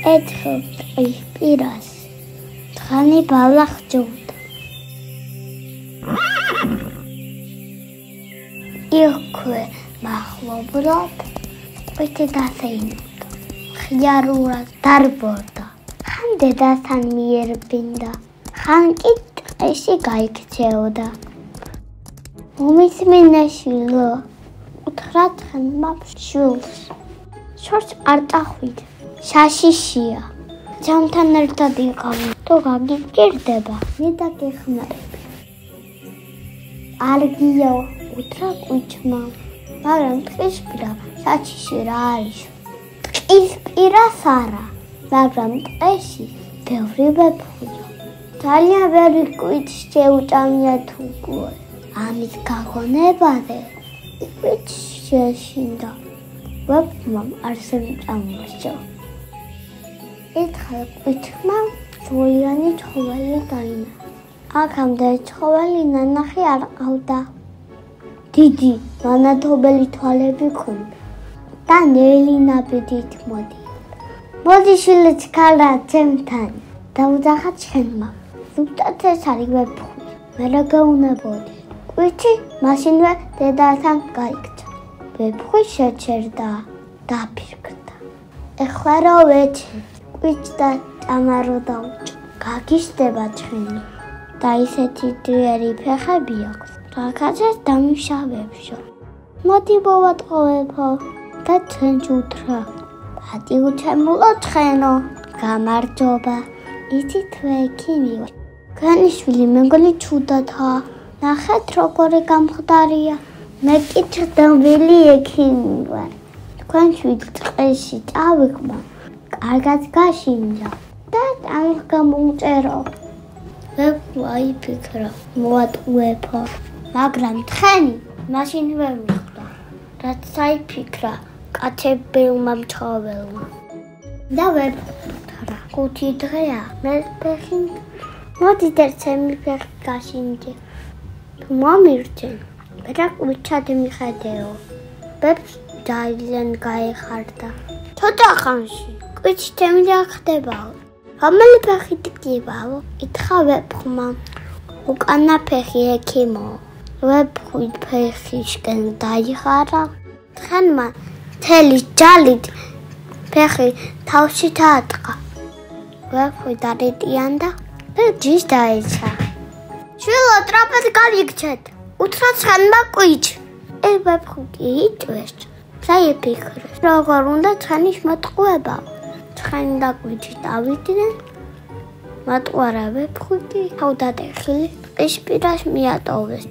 ეთხელ ტყის პირას თხანი ბალა ხჯობდა. იქვე მახლობლად ტყვეთი დასეინოდა, ხიარურად დარბოდა, ხან დედასთან მიერბინდა, ხან კი ტყეში გაიქცეოდა. მომისმინე შვილო, უთხრა თხენმა შვილს, შორს არ წახვიდ, შაშიშია. ჯამთან ერთად იყავი, თუ გაგიგირდება, მე დაგეხმარები. არ გიო, უთხრა კვიჩმა, მაგრამ ტყის პირა შაშიში რა არის? ტყის პირას არა, მაგრამ ტყეში ბევრი ვეფხვია. ძალიან ბევრი კვიჩს შეუჭამიათ უკვე. ამის გაგონებაზე კვიჩს შეშინდა. ვეფხვამ არ შემწამოსო. ერთხელ კვიჩმა ზღვიანი ცხოველი დაინა. აქამდე ცხოველი ნანახი არ ყავდა. დიდი მანათობელი თვალები ჰქონდა და ნელი ნაბედით მოდი. მოდი შვილო ჩქარა ჩემთან. დაუძახა ჩემმა. ზუსტად ეს არის ვეფხვი. მე რა გაუნებოდი. კვიჩი მაშინვე დედასთან გაიქცა. ვეფხვი შეჩერდა, დაფირკდა. ეხლა რა ვეჩი? კვიჩს და ჭამარო დაუჭ. გაგიშდება ჩვენი. და ისეთი ძლიერი ფეხები აქვს. რაკაცას დამიშავებშო. მოდი მოვატყოვებო და ჩვენს უთხრა. პატიუჩემულო ცხენო, გამარჯობა. იცით თუ ექიმიო. განიშვილი მეგონი ჩუდათა. ნახეთ როგორი გამხდარია. მე კი ჩრდომილი ექიმი ვარ. თქვენ შვიდ ტყეში წავიკმა. კარგად გაშინდა და ამის გამოუწერო. ვეფხვა იფიქრა, მოვატყუებო. მაგრამ თხენი მაშინვე მიხვდა, რაც საიფიქრა კაცებმა მცხოვრებელმა. და ვეფხვა, 5 დღეა, მე ფეხი მოდით ერთემი ფეხი გაშინდი. თუ მომირჩენ, მე რა კვიჩად მიხედეო. ვეფხს ძალიან გაეხარდა. ცოტა ხანში კვიჩი თემი ხდებაო. რომელი ფეხი ტკივაო? ითხრა ვეფხვმა. უკანა ფეხი ექიმო. ვეფხვი ფეხისკენ დაიხარა. თხენმა მთელი ჯალით ფეხი თავში დაატყა. ვეფხვი დარიტიანდა და ჯიშ დაეცა. შვილო, ტრაპეზი გავიქცეთ. უთხრა ცხენმა კვიჩ. ეს ვეფხვი კი იტვეს. საიფიქრეს, როგორ უნდა ცხენის მოტყუება. ცხენი და კვიჩი დავიდნენ. მატყუარა ვეფხვი კი თავდატეხილი ტყის პირას მიატოვეს.